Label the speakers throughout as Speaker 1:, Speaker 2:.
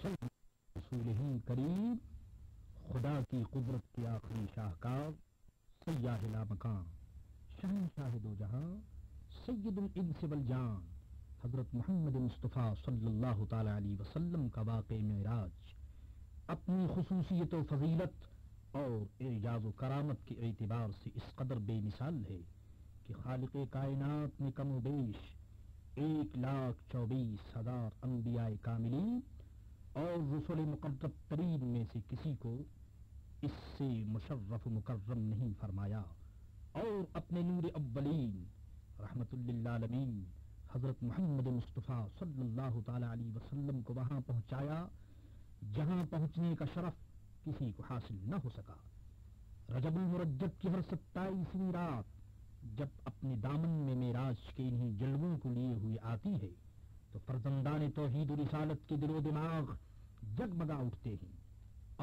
Speaker 1: صلی رسول ہی کریم خدا کی قدرت کے آخری شاہکار سیاہ لامکان شہنشاہ دو جہاں سید الانس والجان حضرت محمد مصطفیٰ صلی اللہ تعالی علیہ وسلم کا واقع معراج اپنی خصوصیت و فضیلت اور اعجاز و کرامت کے اعتبار سے اس قدر بے مثال ہے کہ خالق کائنات نے کم و بیش 1,24,000 انبیاء کاملین اور رسول مقرب ترین میں سے کسی کو اس سے مشرف و مکرم نہیں فرمایا، اور اپنے نور اولین رحمت للعالمین حضرت محمد مصطفیٰ صلی اللہ تعالی علیہ وسلم کو وہاں پہنچایا جہاں پہنچنے کا شرف کسی کو حاصل نہ ہو سکا۔ رجب المرجب کی ہر 27ویں رات جب اپنے دامن میں معراج کے انہی جلووں کو لیے ہوئے آتی ہے تو فرزندان توحید و رسالت کے دل و دماغ جگمگا اٹھتے ہیں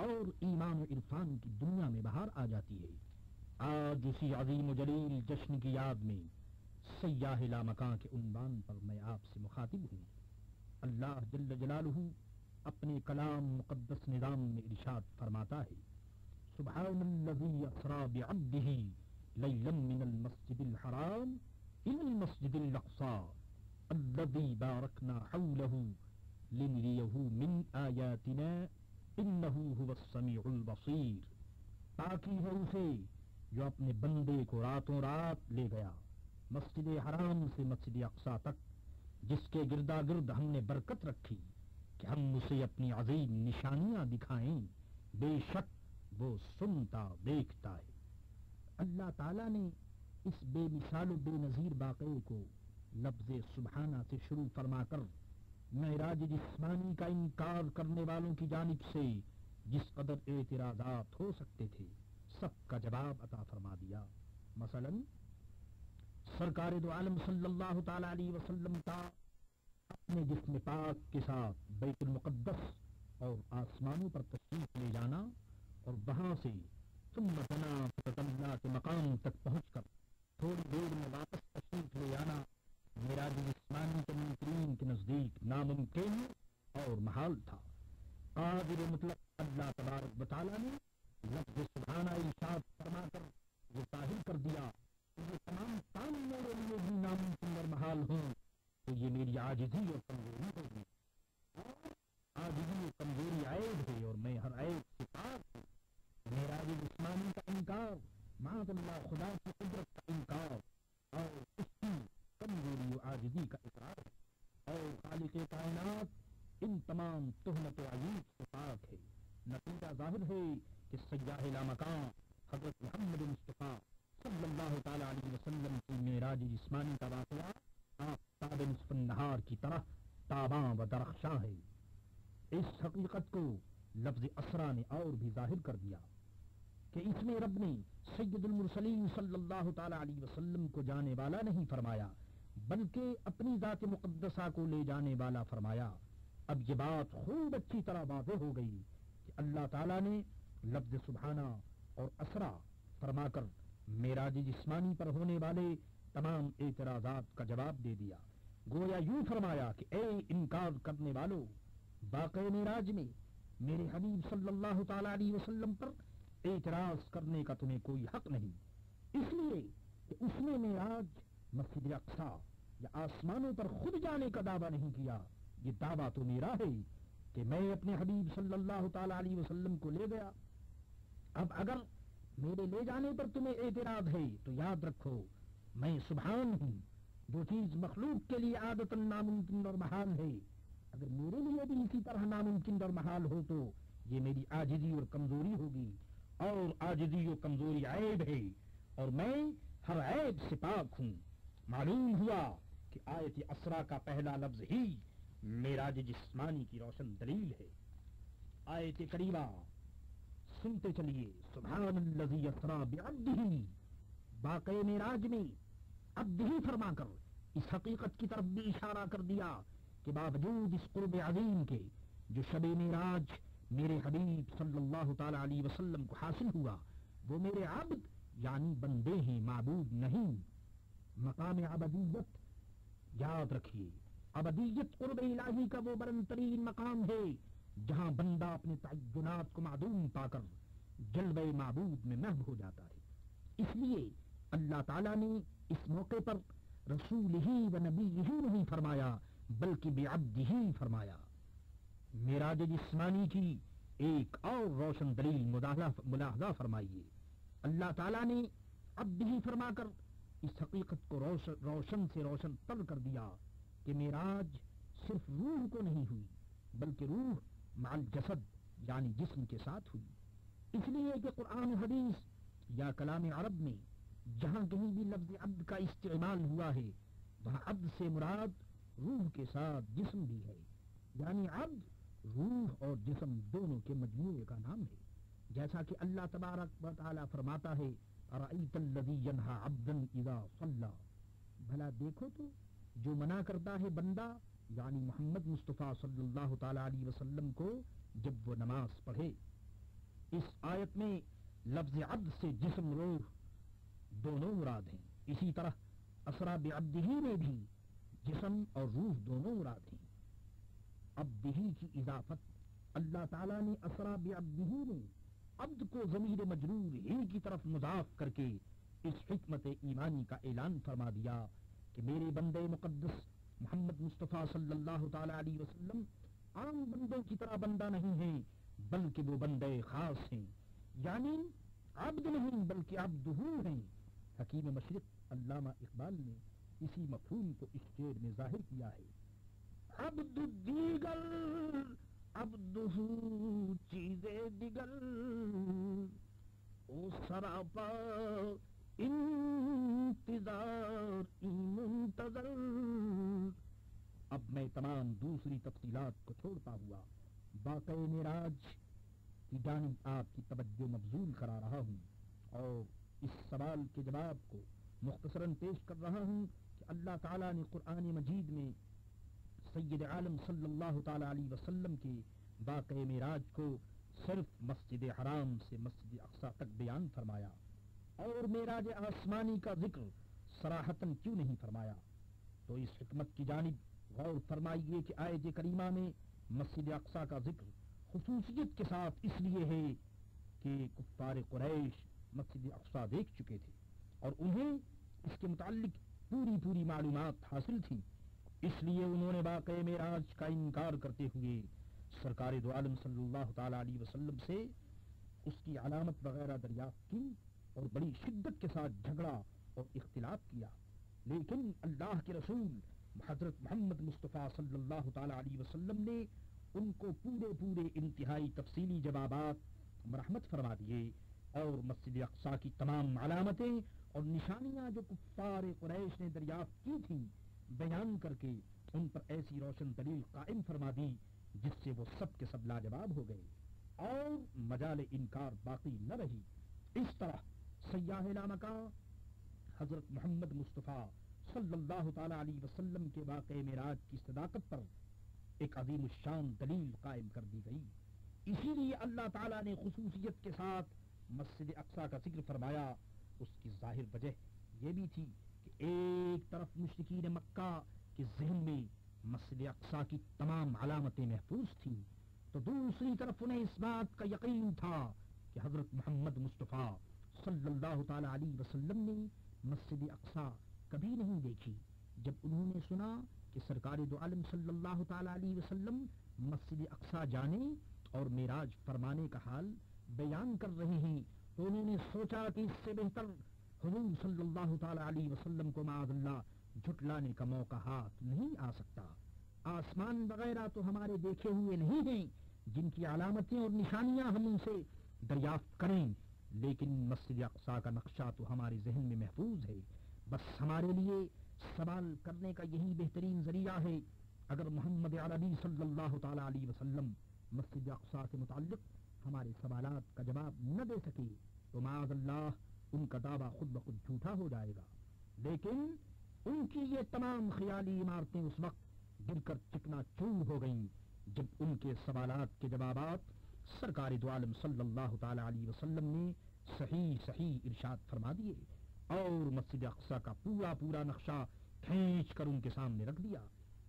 Speaker 1: اور ایمان و عرفان کی دنیا میں بہار آ جاتی ہے۔ آج اسی عظیم و جلیل جشن کی یاد میں سیاہ لامکاں کے عنوان پر میں آپ سے مخاطب ہوں۔ اللہ جل جلالہ اپنے کلام مقدس نظام میں ارشاد فرماتا ہے، سبحان الذی اسری بعبدہ لیلا من المسجد الحرام الى المسجد الاقصی الذی بارکنا حولہ لنریہ من آیاتنا انہ هو السمیع البصیر۔ پاکی ہے اسے جو اپنے بندے کو راتوں رات لے گیا مسجد حرام سے مسجد اقصی تک، جس کے گردا گرد ہم نے برکت رکھی کہ ہم اسے اپنی عظیم نشانیاں دکھائیں، بے شک وہ سنتا دیکھتا ہے۔ اللہ تعالیٰ نے اس بے مثال و بے نظیر واقعے کو لفظ سبحانہ سے شروع فرما کر معراج جسمانی کا انکار کرنے والوں کی جانب سے جس قدر اعتراضات ہو سکتے تھے سب کا جواب عطا فرما دیا۔ مثلا سرکار دو عالم صلی اللہ تعالی علیہ وسلم کا اپنے جسم پاک کے ساتھ بیت المقدس اور آسمانوں پر تشریف لے جانا اور وہاں سے ثم دنا فتدلی کے مقام تک پہنچ کر تھوڑی دیر میں واپس تشریف لے جانا معراج جسمانی کے منکرین کے نزدیک ناممکن اور محال تھا۔ قادر مطلق اللہ تبارک و تعالیٰ نے لفظ سبحانہ ارشاد فرما کر یہ ظاہر کر دیا کہ یہ تمام کام میرے لیے بھی ناممکن اور محال ہوں تو یہ میری عاجزی اور کمزوری ہوگی، اور عاجزی اور کمزوری عیب ہے اور میں ہر عیب سے پاک ہوں۔ معراج جسمانی کا انکار معاذ اللہ خدا کی قدرت کا انکار اور اس کی کمزوری و عاجزی کا اقرار ہے، اور خالق کائنات ان تمام تہمت و عیوب سے پاک ہے۔ نتیجہ ظاہر ہے کہ سیاہ لامکاں حضرت محمد مصطفیٰ صلی اللہ تعالی علیہ وسلم کی معراج جسمانی کا واقعہ آفتاب نصف النہار کی طرح تاباں و درخشاں ہے۔ اس حقیقت کو لفظ اسرا نے اور بھی ظاہر کر دیا کہ اس میں رب نے سید المرسلین صلی اللہ تعالی علیہ وسلم کو جانے والا نہیں فرمایا بلکہ اپنی ذات مقدسہ کو لے جانے والا فرمایا۔ اب یہ بات خوب اچھی طرح واضح ہو گئی کہ اللہ تعالیٰ نے لفظ سبحانہ اور اسرا فرما کر معراج جسمانی پر ہونے والے تمام اعتراضات کا جواب دے دیا۔ گویا یوں فرمایا کہ اے انکار کرنے والو، واقع معراج میں میرے حبیب صلی اللہ تعالی علیہ وسلم پر اعتراض کرنے کا تمہیں کوئی حق نہیں، اس لیے کہ اس نے معراج مسجد اقصی یا آسمانوں پر خود جانے کا دعویٰ نہیں کیا۔ یہ دعویٰ تو میرا ہے کہ میں اپنے حبیب صلی اللہ تعالی علیہ وسلم کو لے گیا۔ اب اگر میرے لے جانے پر تمہیں اعتراض ہے تو یاد رکھو میں سبحان ہوں، جو چیز مخلوق کے لیے عادتاً ناممکن اور محال ہے اگر میرے لیے بھی اسی طرح ناممکن اور محال ہو تو یہ میری عاجزی اور کمزوری ہوگی، اور عاجزی و کمزوری عیب ہے اور میں ہر عیب سے پاک ہوں۔ معلوم ہوا کہ آیت اسرا کا پہلا لفظ ہی معراج جسمانی کی روشن دلیل ہے۔ آیت کریمہ سنتے چلیے، سبحان الذی اسری بعبدہ، واقع معراج میں عبدہ فرما کر اس حقیقت کی طرف بھی اشارہ کر دیا کہ باوجود اس قرب عظیم کے جو شب معراج میرے حبیب صلی اللہ تعالی علیہ وسلم کو حاصل ہوا وہ میرے عبد یعنی بندے ہیں، معبود نہیں۔ مقام عبدیت یاد رکھیے، ابدیت قرب الہی کا وہ بلند ترین مقام ہے جہاں بندہ اپنے تعینات کو معدوم پا کر جلوہ معبود میں محو ہو جاتا ہے۔ اس لیے اللہ تعالیٰ نے اس موقع پر رسول ہی و نبی ہی نہیں فرمایا بلکہ بعبدہ ہی فرمایا۔ معراج جسمانی کی ایک اور روشن دلیل ملاحظہ فرمائیے، اللہ تعالیٰ نے عبد ہی فرما کر اس حقیقت کو روشن سے روشن تر کر دیا کہ معراج صرف روح کو نہیں ہوئی بلکہ روح مع الجسد یعنی جسم کے ساتھ ہوئی۔ اس لیے کہ قرآن حدیث یا کلام عرب میں جہاں کہیں بھی لفظ عبد کا استعمال ہوا ہے وہاں عبد سے مراد روح کے ساتھ جسم بھی ہے، یعنی عبد روح اور جسم دونوں کے مجموعے کا نام ہے، جیسا کہ اللہ تبارک و تعالی فرماتا ہے ارأیت الذی ینہی عبدا اذا صلی، بھلا دیکھو تو جو منع کرتا ہے بندہ یعنی محمد مصطفیٰ صلی اللہ تعالی علیہ وسلم کو جب وہ نماز پڑھے۔ اس آیت میں لفظ عبد سے جسم روح دونوں مراد ہیں، اسی طرح اسریٰ بعبدہ میں بھی جسم اور روح دونوں مراد ہیں۔ عبدہ کی اضافت اللہ تعالیٰ نے اسریٰ بعبدہ میں عبد کو ضمیر مجرور ہی کی طرف مضاف کر کے اس حکمت ایمانی کا اعلان فرما دیا کہ میرے بندے مقدس محمد مصطفیٰ صلی اللہ تعالی علیہ وسلم عام بندوں کی طرح بندہ نہیں ہیں بلکہ وہ بندے خاص ہیں، یعنی عبد نہیں بلکہ عبدہ ہیں۔ حکیم مشرق علامہ اقبال نے اسی مفہوم کو اس شعر میں ظاہر کیا ہے، عبد دیگر عبدہ چیز دیگر او سراپا انتظار منتظر۔ اب میں تمام دوسری تفصیلات کو چھوڑتا ہوا واقعہ معراج کی جانب آپ کی توجہ مبذول کرا رہا ہوں اور اس سوال کے جواب کو مختصراً پیش کر رہا ہوں کہ اللہ تعالیٰ نے قرآن مجید میں سید عالم صلی اللہ تعالی علیہ وسلم کے واقعہ معراج کو صرف مسجد حرام سے مسجد اقصی تک بیان فرمایا اور معراج آسمانی کا ذکر صراحتاً کیوں نہیں فرمایا؟ تو اس حکمت کی جانب غور فرمائیے کہ آیت کریمہ میں مسجد اقصی کا ذکر خصوصیت کے ساتھ اس لیے ہے کہ کفار قریش مسجد اقصی دیکھ چکے تھے اور انہیں اس کے متعلق پوری معلومات حاصل تھی، اس لیے انہوں نے واقعہ معراج کا انکار کرتے ہوئے سرکار دو عالم صلی اللہ تعالی علیہ وسلم سے اس کی علامت وغیرہ دریافت کی اور بڑی شدت کے ساتھ جھگڑا اور اختلاف کیا، لیکن اللہ کے رسول حضرت محمد مصطفیٰ صلی اللہ تعالی علیہ وسلم نے ان کو پورے انتہائی تفصیلی جوابات مرحمت فرما دیے اور مسجد اقصی کی تمام علامتیں اور نشانیاں جو کفار قریش نے دریافت کی تھیں بیان کر کے ان پر ایسی روشن دلیل قائم فرما دی جس سے وہ سب کے سب لاجواب ہو گئے اور مجال انکار باقی نہ رہی۔ اس طرح سیاح لامکاں حضرت محمد مصطفیٰ صلی اللہ تعالی علیہ وسلم کے واقع معراج کی صداقت پر ایک عظیم الشان دلیل قائم کر دی گئی۔ اسی لیے اللہ تعالیٰ نے خصوصیت کے ساتھ مسجد اقصی کا ذکر فرمایا۔ اس کی ظاہر وجہ یہ بھی تھی کہ ایک طرف مشرکین مکہ کے ذہن میں مسجد اقصی کی تمام علامتیں محفوظ تھیں تو دوسری طرف انہیں اس بات کا یقین تھا کہ حضرت محمد مصطفیٰ صلی اللہ تعالی علیہ وسلم نے مسجد اقصی کبھی نہیں دیکھی۔ جب انہوں نے سنا کہ سرکار دو عالم صلی اللہ تعالی علیہ وسلم مسجد اقصی جانے اور معراج فرمانے کا حال بیان کر رہے ہیں تو انہوں نے سوچا کہ اس سے بہتر حضور صلی اللہ تعالی علیہ وسلم کو معاذ اللہ جھٹلانے کا موقع ہاتھ نہیں آ سکتا۔ آسمان وغیرہ تو ہمارے دیکھے ہوئے نہیں ہیں جن کی علامتیں اور نشانیاں ہم ان سے دریافت کریں، لیکن مسجد اقصی کا نقشہ تو ہمارے ذہن میں محفوظ ہے۔ بس ہمارے لیے سوال کرنے کا یہی بہترین ذریعہ ہے۔ اگر محمد عربی صلی اللہ تعالی علیہ وسلم مسجد اقصی کے متعلق ہمارے سوالات کا جواب نہ دے سکے تو معاذ اللہ ان کا دعویٰ خود بخود جھوٹا ہو جائے گا، لیکن ان کی یہ تمام خیالی عمارتیں اس وقت گر کر چکنا چور ہو گئیں جب ان کے سوالات کے جوابات سرکار دو عالم صلی اللہ تعالی علیہ وسلم نے صحیح ارشاد فرما دیے اور مسجد اقصی کا پورا نقشہ کھینچ کر ان کے سامنے رکھ دیا۔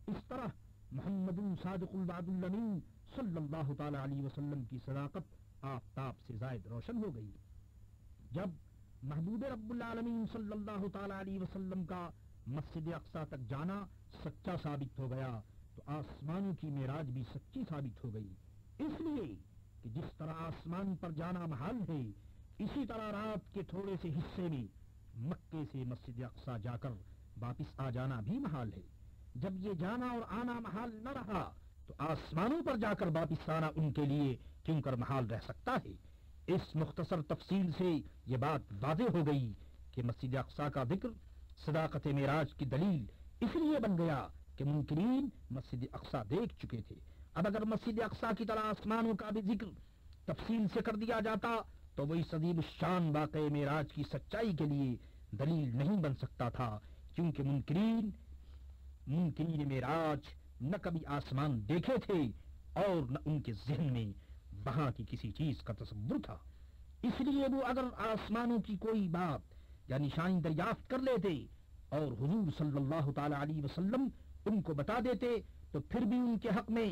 Speaker 1: اس طرح محمد صادق الوعد الامین صلی اللہ تعالی علیہ وسلم کی صداقت آفتاب سے زائد روشن ہو گئی۔ جب محبوب رب العالمین صلی اللہ تعالی علیہ وسلم کا مسجد اقصی تک جانا سچا ثابت ہو گیا تو آسمانوں کی معراج بھی سچی ثابت ہو گئی، اس لیے کہ جس طرح آسمان پر جانا محال ہے، اسی طرح رات کے تھوڑے سے حصے میں مکے سے مسجد اقصی جا کر واپس آ جانا بھی محال ہے۔ جب یہ جانا اور آنا محال نہ رہا تو آسمانوں پر جا کر واپس آنا ان کے لیے کیوں کر محال رہ سکتا ہے؟ اس مختصر تفصیل سے یہ بات واضح ہو گئی کہ مسجد اقصی کا ذکر صداقت معراج کی دلیل اس لیے بن گیا کہ منکرین مسجد اقصی دیکھ چکے تھے۔ اب اگر مسجد اقصی کی طرح آسمانوں کا بھی ذکر تفصیل سے کر دیا جاتا تو وہ اس عظیم الشان واقع معراج کی سچائی کے لیے دلیل نہیں بن سکتا تھا، کیونکہ منکرین معراج نہ کبھی آسمان دیکھے تھے اور نہ ان کے ذہن میں وہاں کی کسی چیز کا تصور تھا۔ اس لیے وہ اگر آسمانوں کی کوئی بات یا نشانی دریافت کر لیتے اور حضور صلی اللہ تعالی علیہ وسلم ان کو بتا دیتے تو پھر بھی ان کے حق میں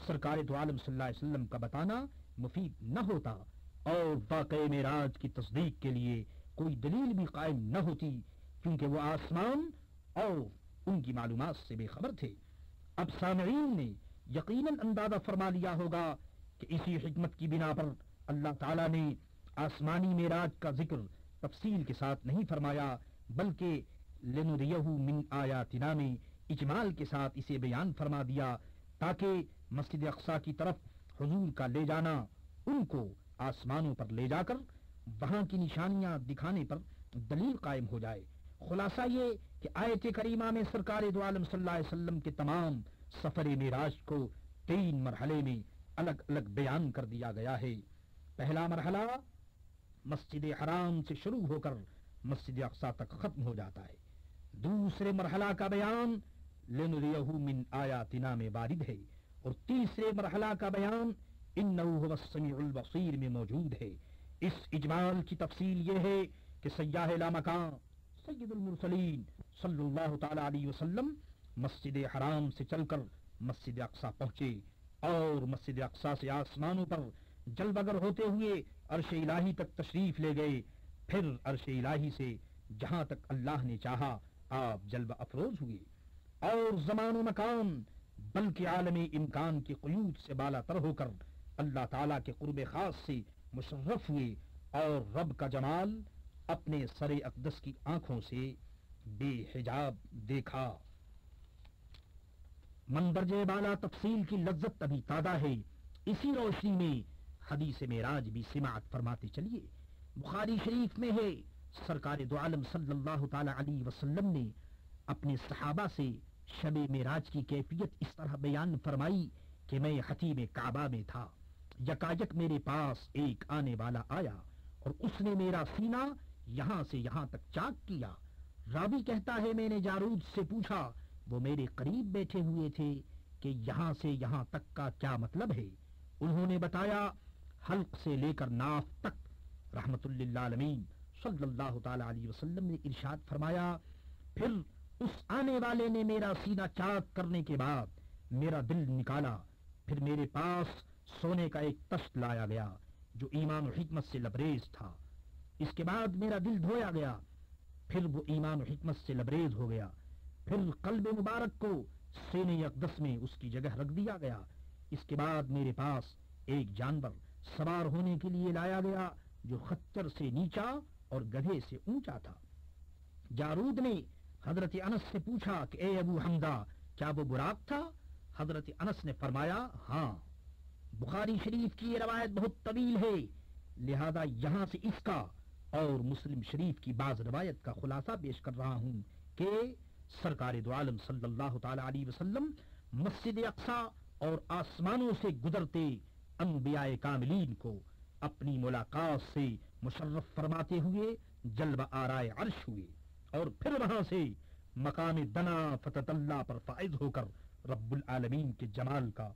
Speaker 1: سرکار دو عالم صلی اللہ علیہ وسلم کا بتانا مفید نہ ہوتا اور واقع معراج کی تصدیق کے لیے کوئی دلیل بھی قائم نہ ہوتی، کیونکہ وہ آسمان اور ان کی معلومات سے بے خبر تھے۔ اب سامعین نے یقیناً اندازہ فرما لیا ہوگا کہ اسی حکمت کی بنا پر اللہ تعالیٰ نے آسمانی معراج کا ذکر تفصیل کے ساتھ نہیں فرمایا، بلکہ لنریہ من آیاتنا میں اجمال کے ساتھ اسے بیان فرما دیا تاکہ مسجد اقصی کی طرف حضور کا لے جانا ان کو آسمانوں پر لے جا کر وہاں کی نشانیاں دکھانے پر دلیل قائم ہو جائے۔ خلاصہ یہ کہ آیت کریمہ میں سرکار دو عالم صلی اللہ علیہ وسلم کے تمام سفر معراج کو 3 مرحلے میں الگ الگ بیان کر دیا گیا ہے۔ پہلا مرحلہ مسجد حرام سے شروع ہو کر مسجد اقصی تک ختم ہو جاتا ہے۔ دوسرے مرحلہ کا بیان لنریہ من آیاتنا میں وارد ہے اور تیسرے مرحلہ کا بیان انہ هو السمیع البصیر میں موجود ہے۔ اس اجمال کی تفصیل یہ ہے کہ سیاح لامکان سید المرسلین صلی اللہ تعالی علیہ وسلم مسجد حرام سے چل کر مسجد اقصی پہنچے اور مسجد اقصی سے آسمانوں پر جلوہ گر ہوتے ہوئے عرش الہی تک تشریف لے گئے، پھر عرش الہی سے جہاں تک اللہ نے چاہا آپ جلوہ افروز ہوئے اور زمان و مکان بلکہ عالم امکان کی قیود سے بالا تر ہو کر اللہ تعالیٰ کے قرب خاص سے مشرف ہوئے اور رب کا جمال اپنے سر اقدس کی آنکھوں سے بے حجاب دیکھا۔ مندرج بالا تفصیل کی لذت ابھی تازہ ہے، اسی روشنی میں حدیث معراج بھی سماعت فرماتے چلیے۔ بخاری شریف میں ہے سرکار دو عالم صلی اللہ تعالی علیہ وسلم نے اپنے صحابہ سے شب معراج کی کیفیت اس طرح بیان فرمائی کہ میں حتیم کعبہ میں تھا، یکایک میرے پاس ایک آنے والا آیا اور اس نے میرا سینہ یہاں سے یہاں تک چاک کیا۔ راوی کہتا ہے میں نے جارود سے پوچھا، وہ میرے قریب بیٹھے ہوئے تھے، کہ یہاں سے یہاں تک کا کیا مطلب ہے؟ انہوں نے بتایا حلق سے لے کر ناف تک۔ رحمت للعالمین صلی اللہ تعالی علیہ وسلم نے ارشاد فرمایا، پھر اس آنے والے نے میرا سینہ چاک کرنے کے بعد میرا دل نکالا، پھر میرے پاس سونے کا ایک تشت لایا گیا جو ایمان و حکمت سے لبریز تھا۔ اس کے بعد میرا دل دھویا گیا، پھر وہ ایمان و حکمت سے لبریز ہو گیا، پھر قلب مبارک کو سینے اقدس میں اس کی جگہ رکھ دیا گیا۔ اس کے بعد میرے پاس ایک جانور سوار ہونے کے لیے لایا گیا جو خچر سے نیچا اور گدھے سے اونچا تھا۔ جارود نے حضرت انس سے پوچھا کہ اے ابو حمزہ، کیا وہ براق تھا؟ حضرت انس نے فرمایا ہاں۔ بخاری شریف کی یہ روایت بہت طویل ہے، لہذا یہاں سے اس کا اور مسلم شریف کی بعض روایت کا خلاصہ پیش کر رہا ہوں کہ سرکار دو عالم صلی اللہ تعالی علیہ وسلم مسجد اقصی اور آسمانوں سے گزرتے انبیاء کاملین کو اپنی ملاقات سے مشرف فرماتے ہوئے جلوہ آرائے عرش ہوئے اور پھر وہاں سے مقام دنا فتح اللہ پر فائز ہو کر رب العالمین کے جمال کا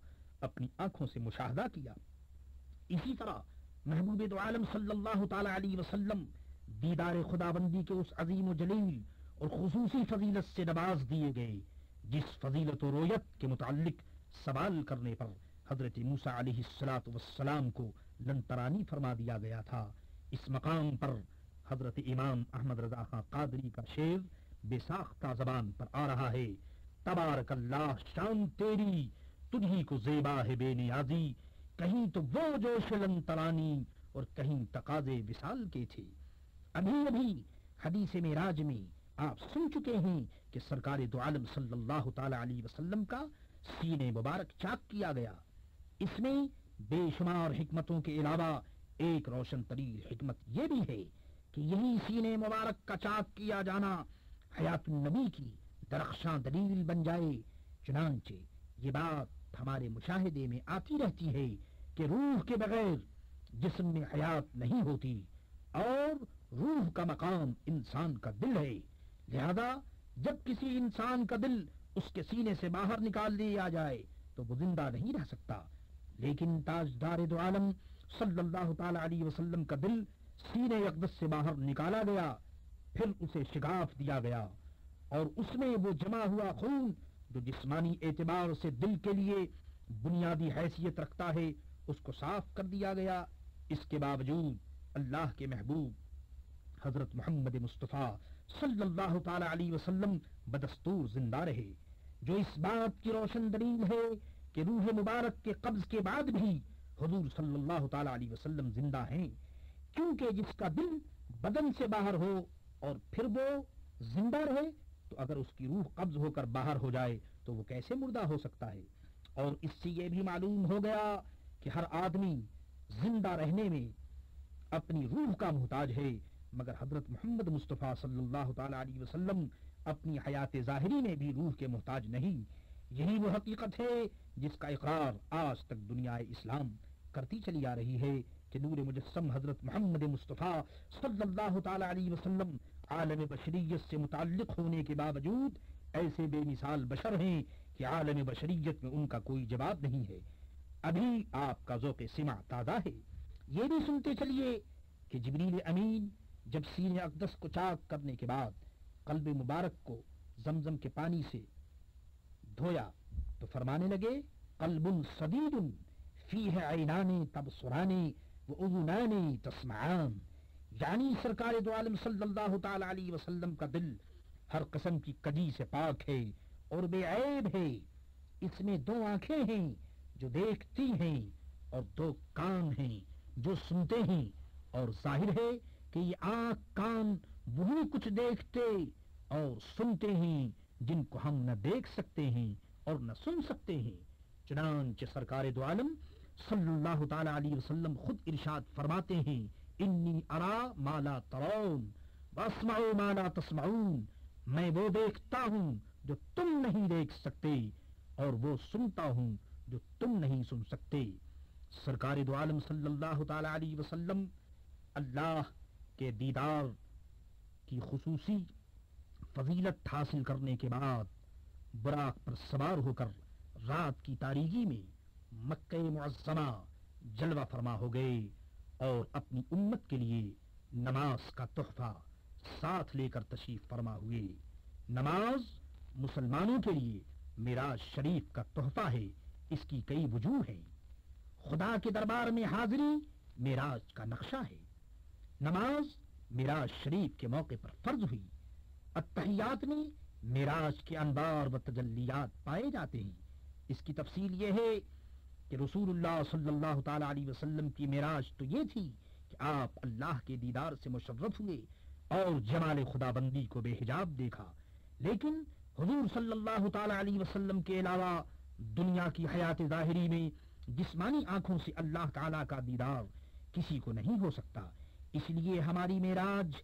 Speaker 1: اپنی آنکھوں سے مشاہدہ کیا۔ اسی طرح محبوب دو عالم صلی اللہ تعالی علیہ وسلم دیدار خداوندی کے اس عظیم و جلیل اور خصوصی فضیلت سے نواز دیے گئے جس فضیلت و رویت کے متعلق سوال کرنے پر حضرت موسیٰ علیہ السلام کو لن ترانی فرما دیا گیا تھا۔ اس مقام پر حضرت امام احمد رضا خان قادری کا شعر بے ساختہ زبان پر آ رہا ہے: تبارک اللہ شان تیری تجھی کو زیبا ہے بے نیازی، کہیں تو وہ جوش لن ترانی اور کہیں تقاضے وصال کے تھے۔ ابھی حدیث معراج میں آپ سن چکے ہیں کہ سرکار دو عالم صلی اللہ تعالی علیہ وسلم کا سینے مبارک چاک کیا گیا۔ اس میں بے شمار حکمتوں کے علاوہ ایک روشن ترین حکمت یہ بھی ہے کہ یہی سینے مبارک کا چاک کیا جانا حیات النبی کی درخشاں دلیل بن جائے۔ چنانچہ یہ بات ہمارے مشاہدے میں آتی رہتی ہے کہ روح کے بغیر جسم میں حیات نہیں ہوتی، اور روح کا مقام انسان کا دل ہے، لہذا جب کسی انسان کا دل اس کے سینے سے باہر نکال دیا جائے تو وہ زندہ نہیں رہ سکتا، لیکن تاجدار دو عالم صلی اللہ تعالی علیہ وسلم کا دل سینے اقدس سے باہر نکالا گیا، پھر اسے شگاف دیا گیا، اور اس میں وہ جمع ہوا خون جو جسمانی اعتبار سے دل کے لیے بنیادی حیثیت رکھتا ہے اس کو صاف کر دیا گیا۔ اس کے باوجود اللہ کے محبوب حضرت محمد مصطفیٰ صلی اللہ تعالی علیہ وسلم بدستور زندہ رہے، جو اس بات کی روشن دلیل ہے کہ روح مبارک کے قبض کے بعد بھی حضور صلی اللہ تعالی علیہ وسلم زندہ ہیں، کیونکہ جس کا دل بدن سے باہر ہو اور پھر وہ زندہ رہے تو اگر اس کی روح قبض ہو کر باہر ہو جائے تو وہ کیسے مردہ ہو سکتا ہے؟ اور اس سے یہ بھی معلوم ہو گیا کہ ہر آدمی زندہ رہنے میں اپنی روح کا محتاج ہے، مگر حضرت محمد مصطفیٰ صلی اللہ تعالی علیہ وسلم اپنی حیات ظاہری میں بھی روح کے محتاج نہیں۔ یہی وہ حقیقت ہے جس کا اقرار آج تک دنیا اسلام کرتی چلی آ رہی ہے کہ نور مجسم حضرت محمد مصطفیٰ صلی اللہ تعالی علیہ وسلم عالم بشریت سے متعلق ہونے کے باوجود ایسے بے مثال بشر ہیں کہ عالم بشریت میں ان کا کوئی جواب نہیں ہے۔ ابھی آپ کا ذوق سمع تازہ ہے، یہ بھی سنتے چلیے کہ جبریل امین جب سینہ اقدس کو چاک کرنے کے بعد قلب مبارک کو زمزم کے پانی سے دھویا تو فرمانے لگے: قلب صدید فیہ عینان تبصران واذنان تسمعان، یعنی سرکار دو عالم صلی اللہ تعالی علیہ وسلم کا دل ہر قسم کی کجی سے پاک ہے اور بے عیب ہے۔ اس میں دو آنکھیں ہیں جو دیکھتی ہیں اور دو کان ہیں جو سنتے ہیں، اور ظاہر ہے کہ یہ آنکھ کان وہی کچھ دیکھتے اور سنتے ہیں جن کو ہم نہ دیکھ سکتے ہیں اور نہ سن سکتے ہیں۔ چنانچہ سرکار دو عالم صلی اللہ تعالی علیہ وسلم خود ارشاد فرماتے ہیں: انی ارا ما لا ترون واسمع ما لا تسمعون، میں وہ دیکھتا ہوں جو تم نہیں دیکھ سکتے اور وہ سنتا ہوں جو تم نہیں سن سکتے۔ سرکار دو عالم صلی اللہ تعالی علیہ وسلم اللہ کے دیدار کی خصوصی فضیلت حاصل کرنے کے بعد براق پر سوار ہو کر رات کی تاریکی میں مکہ معظمہ جلوہ فرما ہو گئے اور اپنی امت کے لیے نماز کا تحفہ ساتھ لے کر تشریف فرما ہوئے۔ نماز مسلمانوں کے لیے معراج شریف کا تحفہ ہے، اس کی کئی وجوہ ہیں۔ خدا کے دربار میں حاضری معراج کا نقشہ ہے۔ نماز معراج شریف کے موقع پر فرض ہوئی۔ التحیات میں معراج کے انوار و تجلیات پائے جاتے ہیں۔ اس کی تفصیل یہ ہے کہ رسول اللہ صلی اللہ تعالی علیہ وسلم کی معراج تو یہ تھی کہ آپ اللہ کے دیدار سے مشرف ہوئے اور جمال خدا بندی کو بے حجاب دیکھا، لیکن حضور صلی اللہ تعالی علیہ وسلم کے علاوہ دنیا کی حیات ظاہری میں جسمانی آنکھوں سے اللہ تعالی کا دیدار کسی کو نہیں ہو سکتا۔ اس لیے ہماری معراج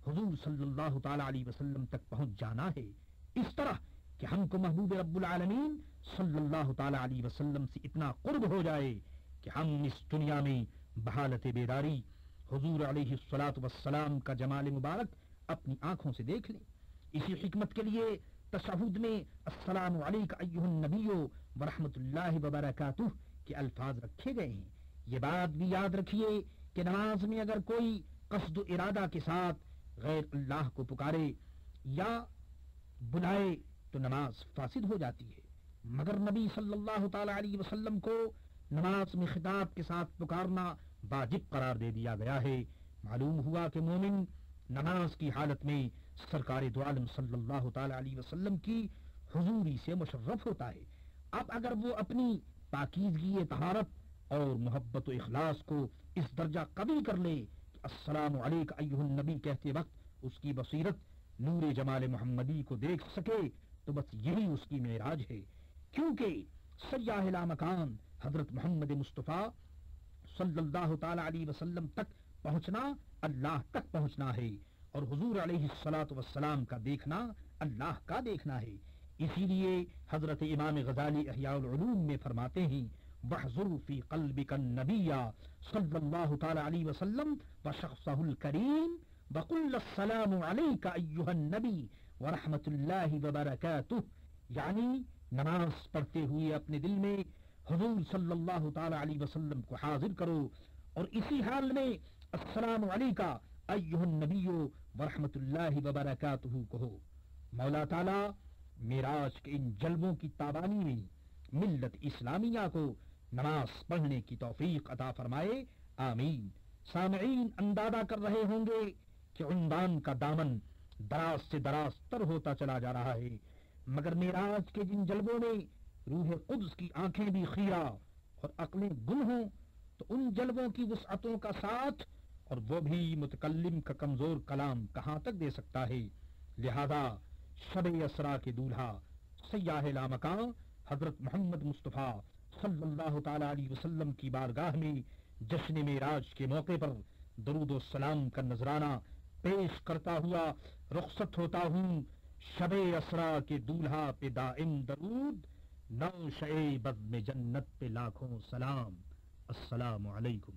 Speaker 1: حضور صلی اللہ تعالی علیہ وسلم تک پہنچ جانا ہے، اس طرح کہ ہم کو محبوب رب العالمین صلی اللہ تعالی علیہ وسلم سے اتنا قرب ہو جائے کہ ہم اس دنیا میں بحالت بیداری حضور علیہ الصلوۃ والسلام کا جمال مبارک اپنی آنکھوں سے دیکھ لیں۔ اسی حکمت کے لیے تشہد میں السلام علیک ایھا النبی ورحمۃ اللہ وبرکاتہ کے الفاظ رکھے گئے ہیں۔ یہ بات بھی یاد رکھیے کہ نماز میں اگر کوئی قصد و ارادہ کے ساتھ غیر اللہ کو پکارے یا بلائے تو نماز فاسد ہو جاتی ہے، مگر نبی صلی اللہ تعالی علیہ وسلم کو نماز میں خطاب کے ساتھ پکارنا واجب قرار دے دیا گیا ہے۔ معلوم ہوا کہ مومن نماز کی حالت میں سرکار دو عالم صلی اللہ تعالی علیہ وسلم کی حضوری سے مشرف ہوتا ہے۔ اب اگر وہ اپنی پاکیزگی طہارت اور محبت و اخلاص کو اس درجہ قوی کر لے کہ السلام علیک ایھا النبی کہتے وقت اس کی بصیرت نور جمال محمدی کو دیکھ سکے تو بس یہی اس کی معراج ہے، کیونکہ سیاح لامکان حضرت محمد مصطفیٰ صلی اللہ تعالی علیہ وسلم تک پہنچنا اللہ تک پہنچنا ہے، اور حضور علیہ الصلاۃ والسلام کا دیکھنا اللہ کا دیکھنا ہے۔ اسی لیے حضرت امام غزالی احیاء العلوم میں فرماتے ہیں وَاحْضُرْ فِي قَلْبِكَ النَّبِيَّ صلی اللہ تعالی علیہ وسلم وشخصہ الکریم وَقُلْ السلام علیک ایھا النبی ورحمۃ اللہ وبرکاتہ، یعنی نماز پڑھتے ہوئے اپنے دل میں حضور صلی اللہ تعالی علیہ وسلم کو حاضر کرو اور اسی حال میں السلام علیکہ ایھا النبی ورحمۃ اللہ وبرکاتہ کہو۔ مولا تعالی معراج کے ان جلووں کی تابانی میں ملت اسلامیہ کو نماز پڑھنے کی توفیق عطا فرمائے، آمین۔ سامعین اندازہ کر رہے ہوں گے کہ عنوان کا دامن دراز سے دراز تر ہوتا چلا جا رہا ہے، مگر معراج کے جن جلووں میں روح قدس کی آنکھیں بھی خیرہ اور عقلیں گم ہوں تو ان جلووں کی وسعتوں کا ساتھ اور وہ بھی متکلم کا کمزور کلام کہاں تک دے سکتا ہے۔ لہذا شب اسرا کے دولہا سیاح لامکان حضرت محمد مصطفیٰ صلی اللہ تعالی علیہ وسلم کی بارگاہ میں جشن معراج کے موقع پر درود و سلام کا نذرانہ پیش کرتا ہوا رخصت ہوتا ہوں۔ شب اسرا کے دولہا پہ دائم درود، نو شئے بزم جنت پہ لاکھوں سلام۔ السلام علیکم۔